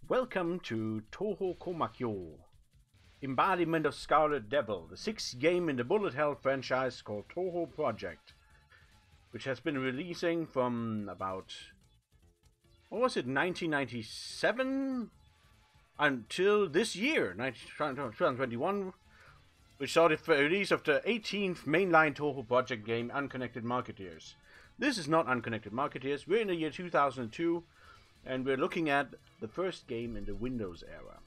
Welcome to Touhou Komakyo, Embodiment of Scarlet Devil, the sixth game in the bullet hell franchise called Touhou Project, which has been releasing from about, what was it, 1997 until this year, 2021, which saw the release of the 18th mainline Touhou Project game, Unconnected Marketeers. This is not Unconnected Marketeers. We're in the year 2002, and we're looking at the first game in the Windows era.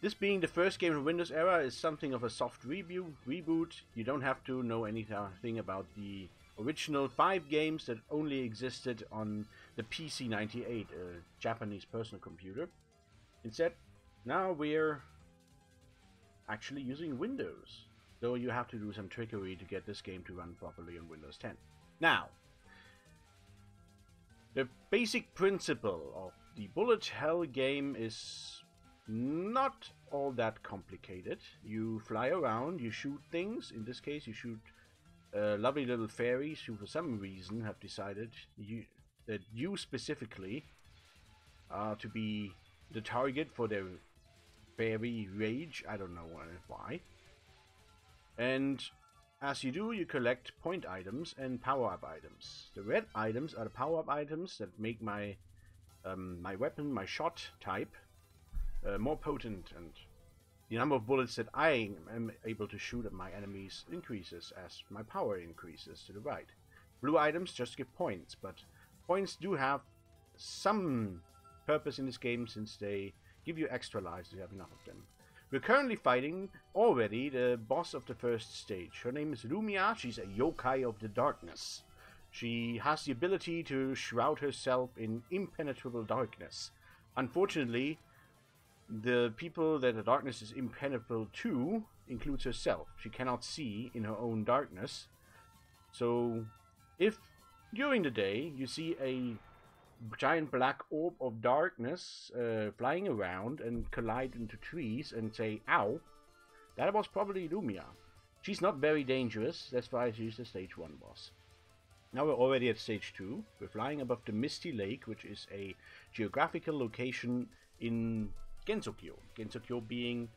This being the first game in the Windows era is something of a soft reboot. You don't have to know anything about the original 5 games that only existed on the PC-98, a Japanese personal computer. Instead, now we're actually using Windows, though you have to do some trickery to get this game to run properly on Windows 10. Now, the basic principle of the bullet hell game is not all that complicated. You fly around, you shoot things. In this case, you shoot lovely little fairies who for some reason have decided that you specifically are to be the target for their fairy rage. I don't know why. And as you do, you collect point items and power-up items. The red items are the power-up items that make my my weapon, my shot type, more potent, and the number of bullets that I am able to shoot at my enemies increases as my power increases to the right. Blue items just give points, but points do have some purpose in this game since they give you extra lives if you have enough of them. We're currently fighting already the boss of the first stage. Her name is Lumia. She's a yokai of the darkness. She has the ability to shroud herself in impenetrable darkness. Unfortunately, the people that the darkness is impenetrable to includes herself. She cannot see in her own darkness. So, if during the day you see a giant black orb of darkness flying around and collide into trees and say, ow, that was probably Lumia. She's not very dangerous, that's why she's the stage 1 boss. Now we're already at stage 2. We're flying above the Misty Lake, which is a geographical location in Gensokyo. Gensokyo being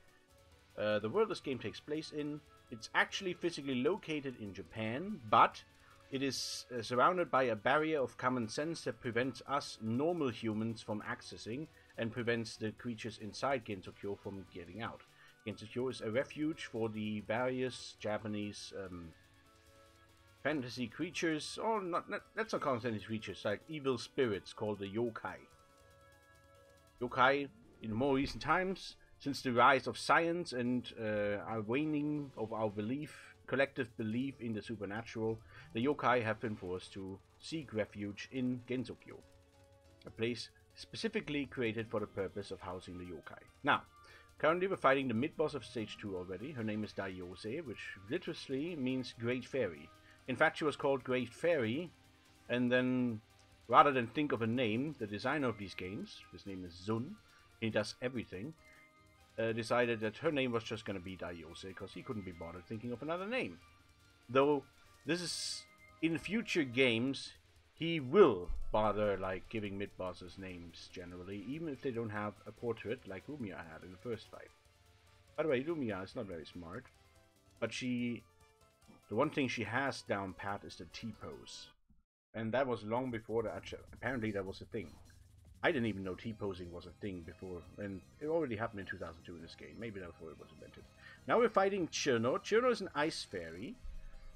the world this game takes place in. It's actually physically located in Japan, but it is surrounded by a barrier of common sense that prevents us normal humans from accessing and prevents the creatures inside Gensokyo from getting out. Gensokyo is a refuge for the various Japanese fantasy creatures, or let's not call them fantasy creatures, like evil spirits called the yokai. Yokai, in more recent times, since the rise of science and our waning of our collective belief in the supernatural, the yokai have been forced to seek refuge in Gensokyo, a place specifically created for the purpose of housing the yokai. Now, currently we're fighting the mid-boss of stage 2 already. Her name is Daiyose, which literally means Great Fairy. In fact, she was called Great Fairy, and then, rather than think of a name, the designer of these games, his name is Zun, he does everything, decided that her name was just going to be Daiyose because he couldn't be bothered thinking of another name. Though this is in future games, he will bother like giving mid-bosses names generally, even if they don't have a portrait like Lumia had in the first fight. By the way, Lumia is not very smart, but the one thing she has down pat is the T-pose, and that was long before that. Apparently that was a thing. I didn't even know T-posing was a thing before, and it already happened in 2002 in this game. Maybe that's before it was invented. Now we're fighting Chirno. Chirno is an ice fairy.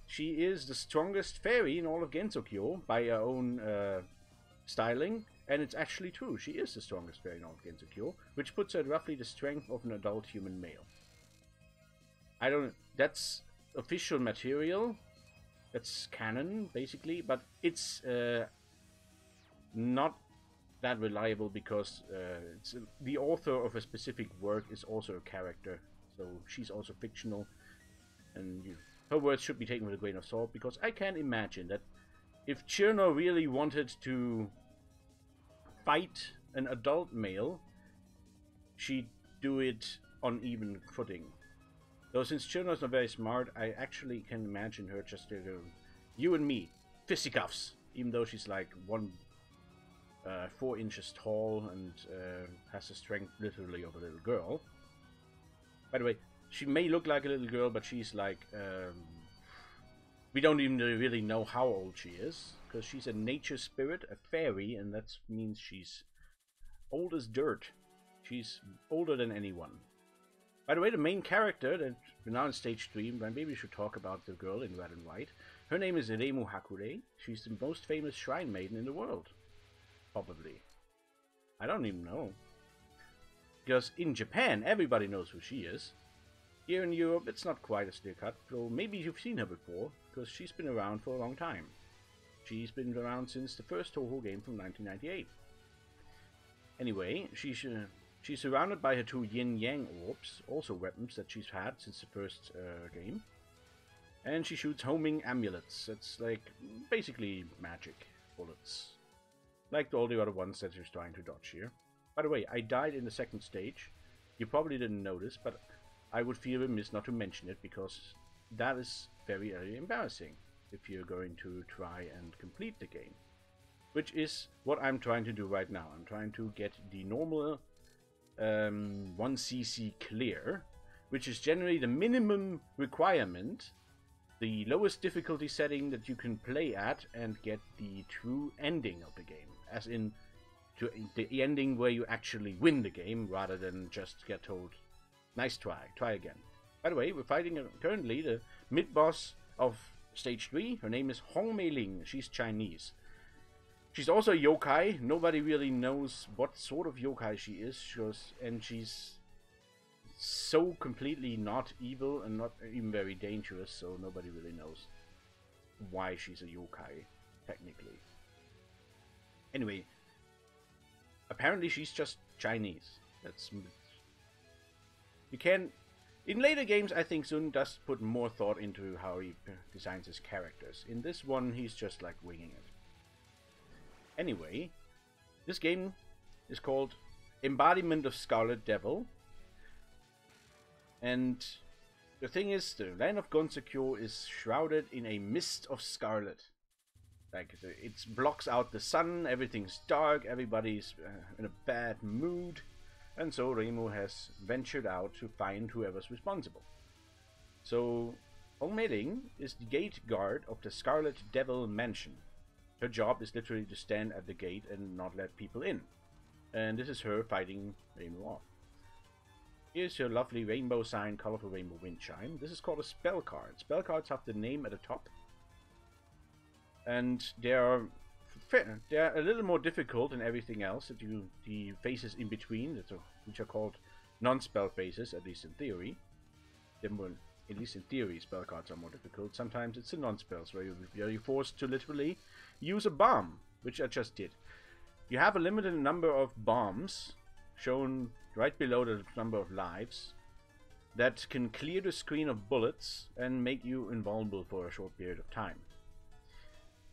She is the strongest fairy in all of Gensokyo by her own styling, and it's actually true. She is the strongest fairy in all of Gensokyo, which puts her at roughly the strength of an adult human male. That's official material. That's canon, basically, but it's not that reliable because the author of a specific work is also a character, so she's also fictional, and her words should be taken with a grain of salt, because I can imagine that if Chirno really wanted to fight an adult male, she'd do it on even footing. Though since Chirno's not very smart, I actually can imagine her just you and me, fisticuffs, even though she's like one 4 inches tall and has the strength literally of a little girl. By the way, she may look like a little girl, but she's like... we don't even really know how old she is, because she's a nature spirit, a fairy, and that means she's old as dirt. She's older than anyone. By the way, the main character, that we're now in stage 3, maybe we should talk about the girl in red and white. Her name is Reimu. She's the most famous shrine maiden in the world. Probably. I don't even know. Because in Japan, everybody knows who she is. Here in Europe, it's not quite as clear cut, so maybe you've seen her before, because she's been around for a long time. She's been around since the first Touhou game from 1998. Anyway, she's surrounded by her 2 yin-yang orbs, also weapons that she's had since the first game. And she shoots homing amulets. That's like basically magic bullets. Like all the other ones that she's trying to dodge here. By the way, I died in the second stage. You probably didn't notice, but I would feel remiss not to mention it, because that is very, very embarrassing if you're going to try and complete the game. Which is what I'm trying to do right now. I'm trying to get the normal 1cc clear, which is generally the minimum requirement, the lowest difficulty setting that you can play at and get the true ending of the game. As in, the ending where you actually win the game, rather than just get told, nice try again. By the way, we're fighting currently the mid-boss of stage 3. Her name is Hong She's Chinese. She's also a yokai. Nobody really knows what sort of yokai she is, and she's so completely not evil and not even very dangerous, so nobody really knows why she's a yokai, technically. Anyway, apparently she's just Chinese. You can... In later games, I think Sun does put more thought into how he designs his characters. In this one, he's just like winging it. Anyway, this game is called Embodiment of Scarlet Devil. And the thing is, the land of Gonsekyo is shrouded in a mist of scarlet. Like, it blocks out the sun, everything's dark, everybody's in a bad mood. And so Reimu has ventured out to find whoever's responsible. So, Hong Mei-ling is the gate guard of the Scarlet Devil Mansion. Her job is literally to stand at the gate and not let people in. And this is her fighting Reimu off. Here's your lovely rainbow sign, colorful rainbow wind chime. This is called a spell card. Spell cards have the name at the top. And they're a little more difficult than everything else. The phases in between, which are called non-spell phases, at least in theory. At least in theory, spell cards are more difficult. Sometimes it's the non-spells where you're forced to literally use a bomb, which I just did. You have a limited number of bombs, shown right below the number of lives, that can clear the screen of bullets and make you invulnerable for a short period of time.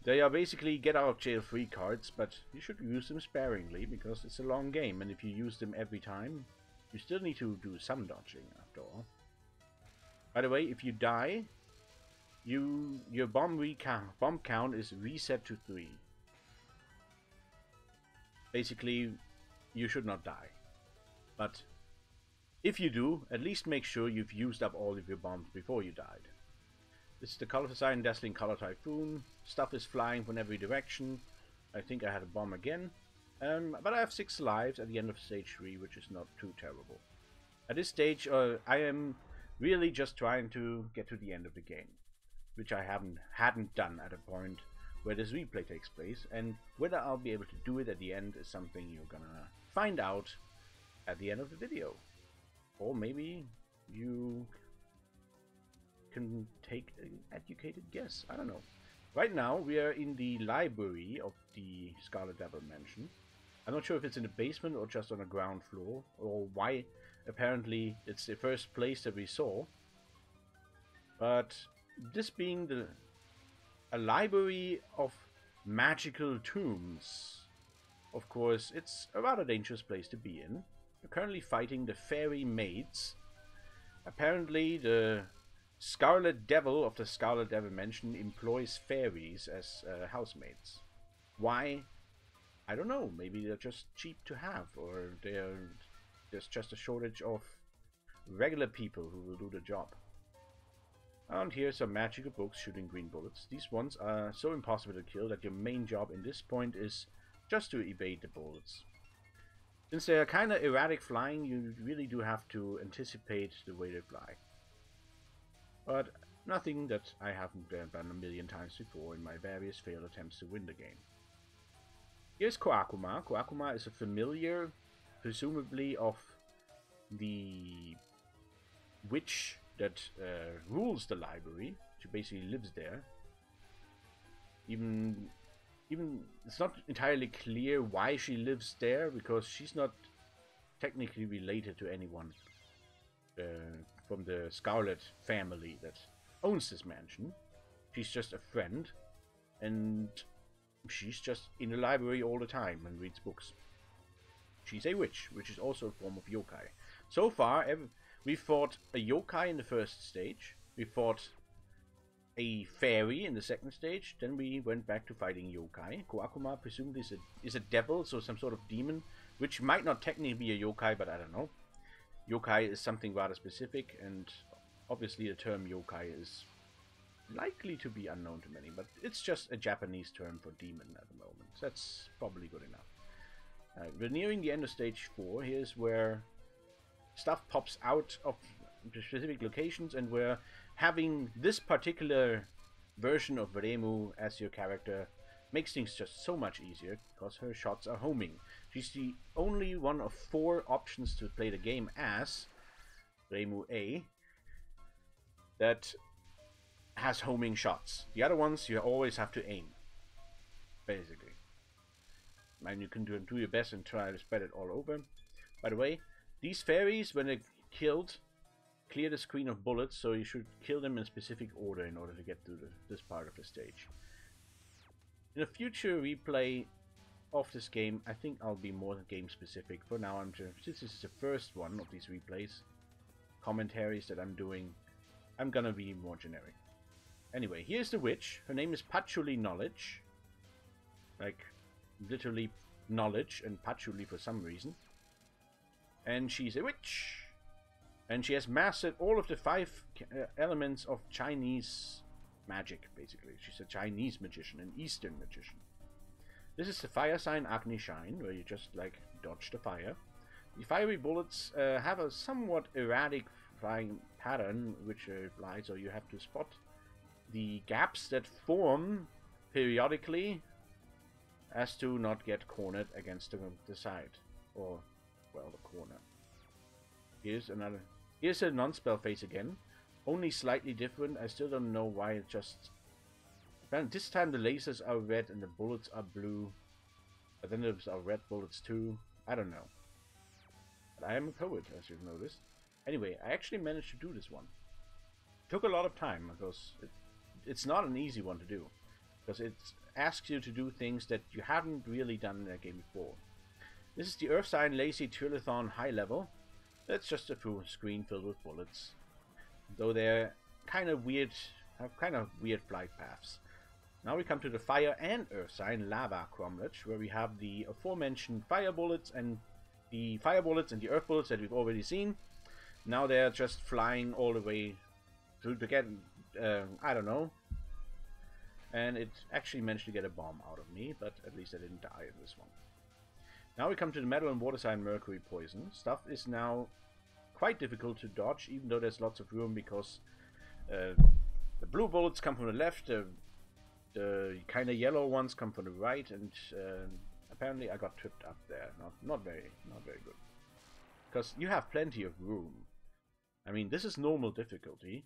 They are basically get-out-of-jail-free cards, but you should use them sparingly, because it's a long game, and if you use them every time, you still need to do some dodging, after all. By the way, if you die, your bomb count is reset to 3. Basically, you should not die. But if you do, at least make sure you've used up all of your bombs before you died. This is the colorful sign, dazzling color typhoon. Stuff is flying from every direction. I think I had a bomb again. But I have 6 lives at the end of stage 3, which is not too terrible. At this stage, I am really just trying to get to the end of the game, which I hadn't done at a point where this replay takes place, and whether I'll be able to do it at the end is something you're gonna find out at the end of the video. Or maybe you can take an educated guess. I don't know. Right now we are in the library of the Scarlet Devil Mansion. I'm not sure if it's in the basement or just on the ground floor, or why. Apparently it's the first place that we saw. But this being a library of magical tombs, of course it's a rather dangerous place to be in. We're currently fighting the fairy maids. Apparently the Scarlet Devil of the Scarlet Devil Mansion employs fairies as housemaids. Why? I don't know, maybe they're just cheap to have, or there's just a shortage of regular people who will do the job. And here's some magical books shooting green bullets. These ones are so impossible to kill that your main job in this point is just to evade the bullets. Since they are kind of erratic flying, you really do have to anticipate the way they fly. But nothing that I haven't done a million times before in my various failed attempts to win the game. Here's Koakuma. Koakuma is a familiar, presumably of the witch that rules the library. She basically lives there. Even it's not entirely clear why she lives there, because she's not technically related to anyone from the Scarlet family that owns this mansion. She's just a friend, and she's just in the library all the time and reads books. She's a witch, which is also a form of yokai. So far, we fought a yokai in the first stage, we fought a fairy in the second stage, then we went back to fighting yokai. Koakuma presumably is a devil, so some sort of demon, which might not technically be a yokai, but I don't know. Yokai is something rather specific, and obviously the term yokai is likely to be unknown to many, but it's just a Japanese term for demon at the moment. So that's probably good enough. We're nearing the end of stage 4. Here's where stuff pops out of specific locations, and where having this particular version of Reimu as your character makes things just so much easier, because her shots are homing. She's the only one of 4 options to play the game as Reimu A that has homing shots. The other ones you always have to aim, basically. And you can do your best and try to spread it all over. By the way, these fairies, when they're killed, clear the screen of bullets, so you should kill them in a specific order in order to get through this part of the stage. In a future replay of this game, I think I'll be more game specific. For now, since this is the first one of these replays, commentaries that I'm doing, I'm gonna be more generic. Anyway, here's the witch. Her name is Patchouli Knowledge. Like, literally knowledge and patchouli for some reason. And she's a witch. And she has mastered all of the 5 elements of Chinese magic, basically. She's a Chinese magician, an Eastern magician. This is the fire sign Agni Shine, where you just, like, dodge the fire. The fiery bullets have a somewhat erratic flying pattern, which applies, so you have to spot the gaps that form periodically as to not get cornered against the side, or, well, the corner. Here's a non-spell phase again, only slightly different. I still don't know why it just... This time the lasers are red and the bullets are blue, but then there's are red bullets too. I don't know. But I am a poet, as you've noticed. Anyway, I actually managed to do this one. Took a lot of time, because it's not an easy one to do, because it asks you to do things that you haven't really done in a game before. This is the Earth Sign Lazy Trilithon High Level. That's just a full screen filled with bullets, though they're kind of weird, have kind of weird flight paths. Now we come to the Fire and Earth Sign Lava Cromlech, where we have the aforementioned fire bullets and the earth bullets that we've already seen. Now they're just flying all the way through to get, I don't know. And it actually managed to get a bomb out of me, but at least I didn't die in this one. Now we come to the Metal and Water Sign Mercury Poison. Stuff is now quite difficult to dodge, even though there's lots of room, because the blue bullets come from the left, the kind of yellow ones come from the right, and apparently I got tripped up there. Not very good. Because you have plenty of room. I mean, this is normal difficulty.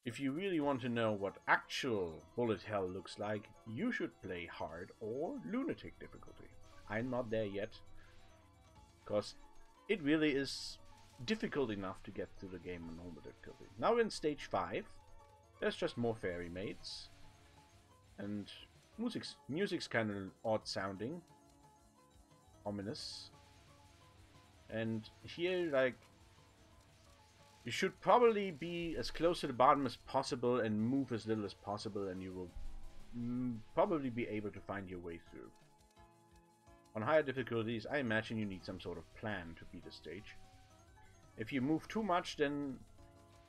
If you really want to know what actual bullet hell looks like, you should play hard or lunatic difficulty. I'm not there yet, because it really is difficult enough to get through the game on normal difficulty. Now we're in stage 5. There's just more fairy maids, and music's kind of odd sounding, ominous. And here, like, you should probably be as close to the bottom as possible and move as little as possible, and you will probably be able to find your way through. On higher difficulties, I imagine you need some sort of plan to beat the stage. If you move too much, then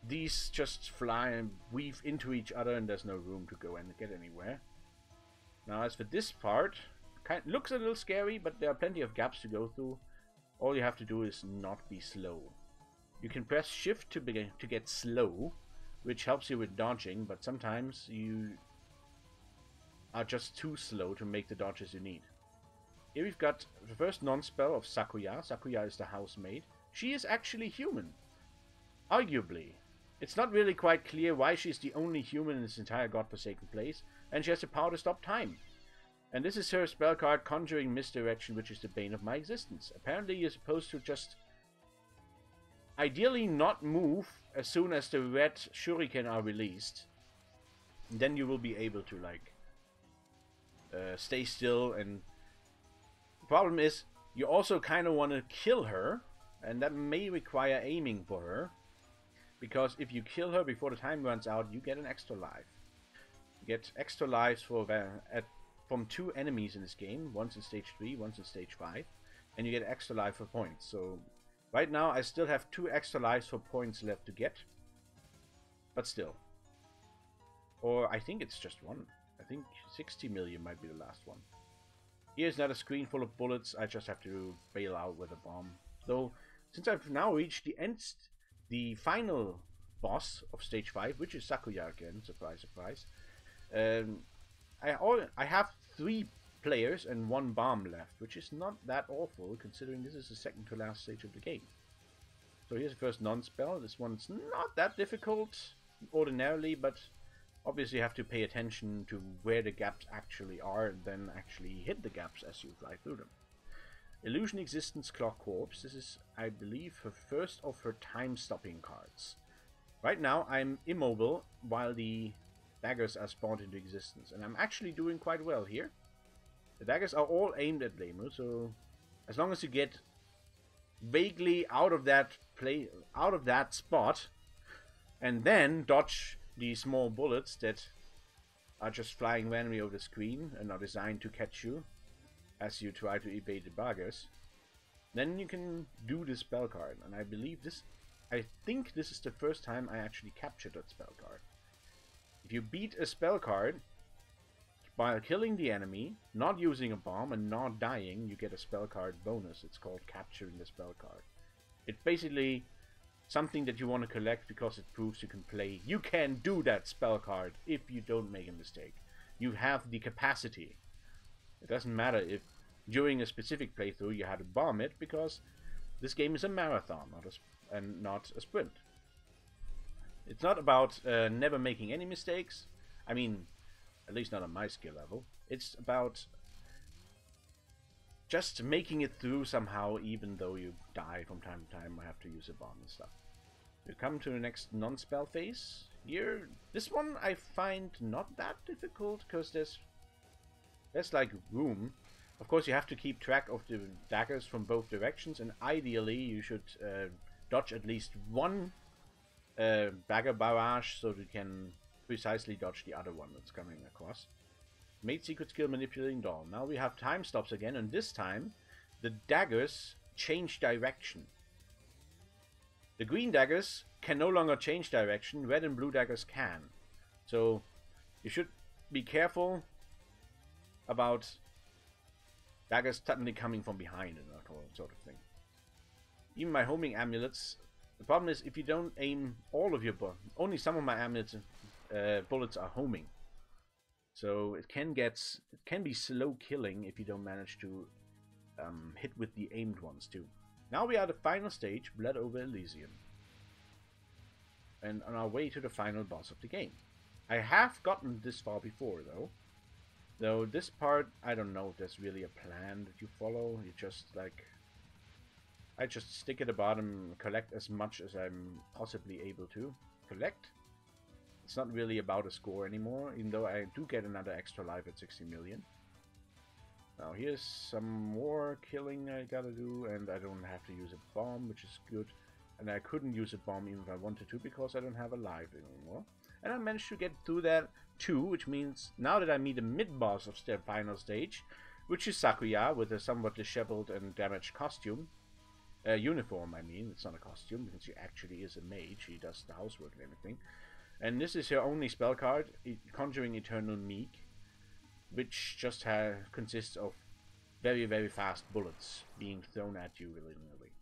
these just fly and weave into each other and there's no room to go and get anywhere. Now as for this part, looks a little scary, but there are plenty of gaps to go through. All you have to do is not be slow. You can press shift to get slow, which helps you with dodging, but sometimes you are just too slow to make the dodges you need. Here we've got the first non-spell of Sakuya. Sakuya is the housemaid. She is actually human. Arguably. It's not really quite clear why she's the only human in this entire godforsaken place, and she has the power to stop time. And this is her spell card, Conjuring Misdirection, which is the bane of my existence. Apparently you're supposed to just ideally not move as soon as the red shuriken are released. And then you will be able to, like, stay still. And the problem is, you also kind of want to kill her, and that may require aiming for her. Because if you kill her before the time runs out, you get an extra life. You get extra lives from 2 enemies in this game. Once in stage 3, once in stage 5. And you get extra life for points. So right now I still have 2 extra lives for points left to get. But still. Or I think it's just 1. I think 60 million might be the last one. Here's another screen full of bullets. I just have to bail out with a bomb. Though, since I've now reached the final boss of stage 5, which is Sakuya again, surprise, surprise. I have 3 players and 1 bomb left, which is not that awful considering this is the second to last stage of the game. So here's the first non-spell. This one's not that difficult ordinarily, but obviously you have to pay attention to where the gaps actually are and then actually hit the gaps as you fly through them. Illusion Existence Clock Corpse. This is, I believe, her first of her time-stopping cards. Right now, I'm immobile while the daggers are spawned into existence, and I'm actually doing quite well here. The daggers are all aimed at Reimu, so as long as you get vaguely out of that spot, and then dodge the small bullets that are just flying randomly over the screen and are designed to catch you as you try to evade the daggers, then you can do this spell card. And I think this is the first time I actually captured that spell card. If you beat a spell card by killing the enemy, not using a bomb and not dying, you get a spell card bonus. It's called Capturing the Spell Card. It's basically something that you want to collect because it proves you can play. You can do that spell card if you don't make a mistake. You have the capacity. It doesn't matter if during a specific playthrough you had to bomb it, because this game is a marathon and not a sprint. It's not about never making any mistakes. I mean, at least not on my skill level. It's about just making it through somehow, even though you die from time to time or have to use a bomb and stuff. We come to the next non-spell phase. Here, this one I find not that difficult, because there's like room. Of course, you have to keep track of the daggers from both directions, and ideally you should dodge at least 1 dagger barrage so that you can precisely dodge the other one that's coming across. Made secret skill Manipulating Doll. Now we have time stops again, and this time the daggers change direction. The green daggers can no longer change direction, red and blue daggers can. So you should be careful about daggers suddenly coming from behind and that sort of thing. Even my homing amulets, the problem is if you don't aim all of your only some of my amulets bullets are homing. So it can be slow killing if you don't manage to hit with the aimed ones too. Now we are at the final stage, Blood over Elysium. And on our way to the final boss of the game. I have gotten this far before though this part, I don't know if there's really a plan that you follow. You just I just stick at the bottom, collect as much as I'm possibly able to collect. It's not really about a score anymore, even though I do get another extra life at 60 million. Now here's some more killing I gotta do, and I don't have to use a bomb, which is good. And I couldn't use a bomb even if I wanted to, because I don't have a life anymore. And I managed to get through that too, which means now that I meet the mid-boss of the final stage, which is Sakuya with a somewhat disheveled and damaged costume. Uniform, I mean. It's not a costume, because she actually is a mage. She does the housework and everything. And this is her only spell card, Conjuring Eternal Meek, which just consists of very, very fast bullets being thrown at you willy-nilly.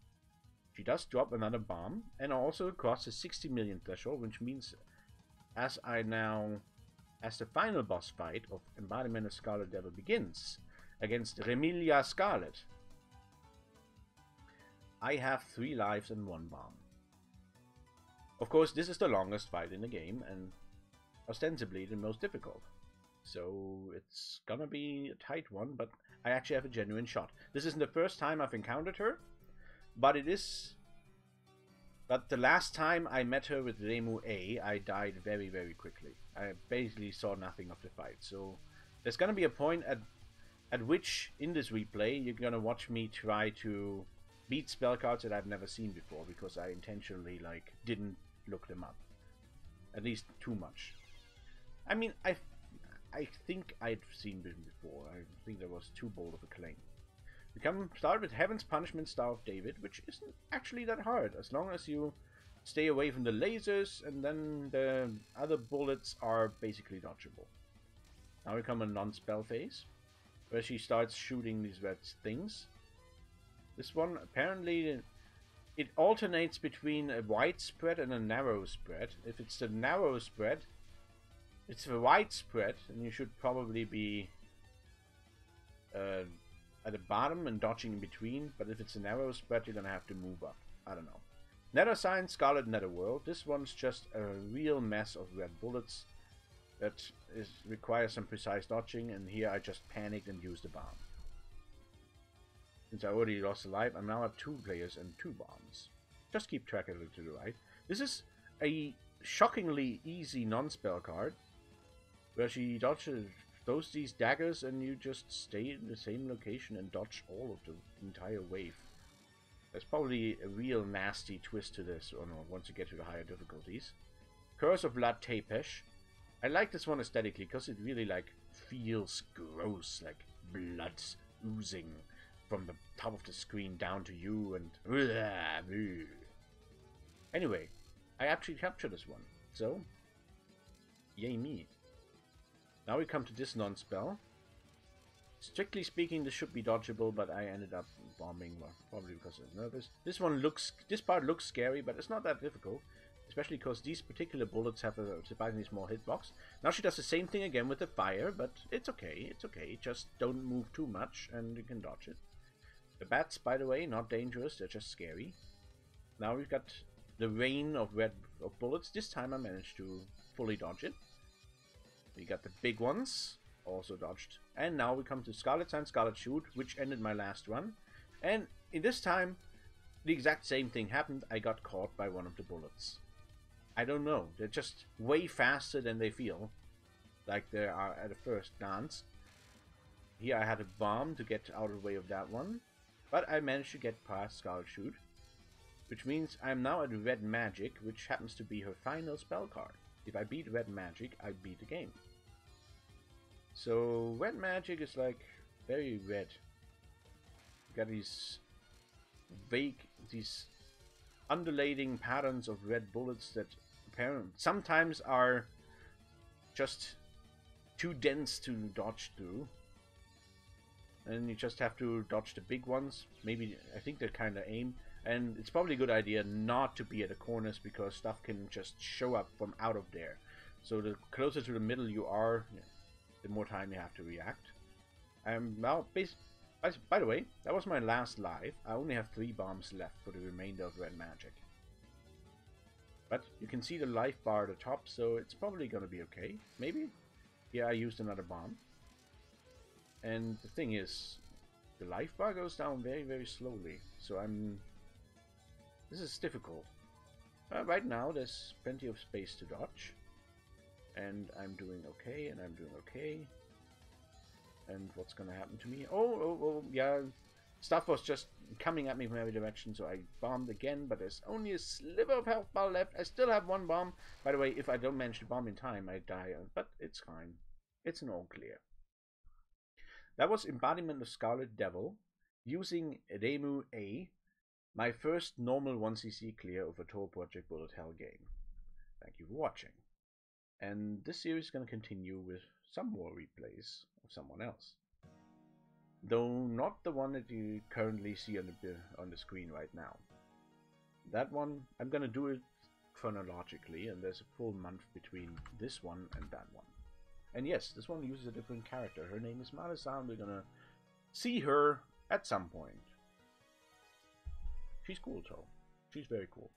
She does drop another bomb, and also across the 60 million threshold, which means as the final boss fight of Embodiment of Scarlet Devil begins against Remilia Scarlet, I have 3 lives and 1 bomb. Of course, this is the longest fight in the game, and ostensibly the most difficult. So it's gonna be a tight one, but I actually have a genuine shot. This isn't the first time I've encountered her, but it is... But the last time I met her with Reimu A, I died very, very quickly. I basically saw nothing of the fight. So there's gonna be a point at which, in this replay, you're gonna watch me try to beat spell cards that I've never seen before, because I intentionally, like, didn't look them up. At least too much. I mean, I think I'd seen them before. I think that was too bold of a claim. We start with Heaven's Punishment Star of David, which isn't actually that hard, as long as you stay away from the lasers, and then the other bullets are basically dodgeable. Now we come a non-spell phase, where she starts shooting these red things. This one, apparently, it alternates between a wide spread and a narrow spread. If it's the narrow spread, it's a wide spread, and you should probably be at the bottom and dodging in between, but if it's a narrow spread, you're gonna have to move up. I don't know. Nether Sign, Scarlet Netherworld. This one's just a real mess of red bullets that requires some precise dodging, and here I just panicked and used a bomb. Since I already lost a life, I now have 2 players and 2 bombs. Just keep track of it to the right. This is a shockingly easy non-spell card, where she throws these daggers and you just stay in the same location and dodge all of the entire wave. There's probably a real nasty twist to this once you get to the higher difficulties. Curse of Vlad Tepesh. I like this one aesthetically because it really like feels gross, like blood oozing from the top of the screen down to you and... Anyway, I actually captured this one, so yay me. Now we come to this non-spell. Strictly speaking, this should be dodgeable, but I ended up bombing, well, probably because I was nervous. This part looks scary, but it's not that difficult, especially because these particular bullets have a surprisingly small hitbox. Now she does the same thing again with the fire, but it's okay, just don't move too much and you can dodge it. The bats, by the way, not dangerous, they're just scary. Now we've got the rain of bullets. This time I managed to fully dodge it. We got the big ones, also dodged. And now we come to Scarlet Sign, Scarlet Shoot, which ended my last run. And in this time, the exact same thing happened. I got caught by one of the bullets. I don't know, they're just way faster than they feel, like they are at a first glance. Here I had a bomb to get out of the way of that one, but I managed to get past Scarlet Shoot, which means I'm now at Red Magic, which happens to be her final spell card. If I beat Red Magic, I beat the game. So Red Magic is like very red. You got these vague, these undulating patterns of red bullets that apparently sometimes are just too dense to dodge through. And you just have to dodge the big ones. Maybe, I think they're kind of aim. And it's probably a good idea not to be at the corners because stuff can just show up from out of there. So the closer to the middle you are, the more time you have to react. Now, by the way, that was my last life. I only have 3 bombs left for the remainder of Red Magic. But you can see the life bar at the top, so it's probably going to be okay. Maybe. Here I used another bomb. And the thing is, the life bar goes down very, very slowly. So this is difficult. Right now, there's plenty of space to dodge. And I'm doing okay, and I'm doing okay. And what's gonna happen to me? Oh, yeah. Stuff was just coming at me from every direction, so I bombed again, but there's only a sliver of health bar left. I still have 1 bomb. By the way, if I don't manage to bomb in time, I die, but it's fine. It's an all clear. That was Embodiment of Scarlet Devil, using Reimu A, my first normal 1cc clear of a Touhou Project Bullet Hell game. Thank you for watching. And this series is going to continue with some more replays of someone else. Though not the one that you currently see on the screen right now. That one, I'm going to do it chronologically, and there's a full month between this one and that one. And yes, this one uses a different character. Her name is Mara-san. We're gonna see her at some point. She's cool, though. She's very cool.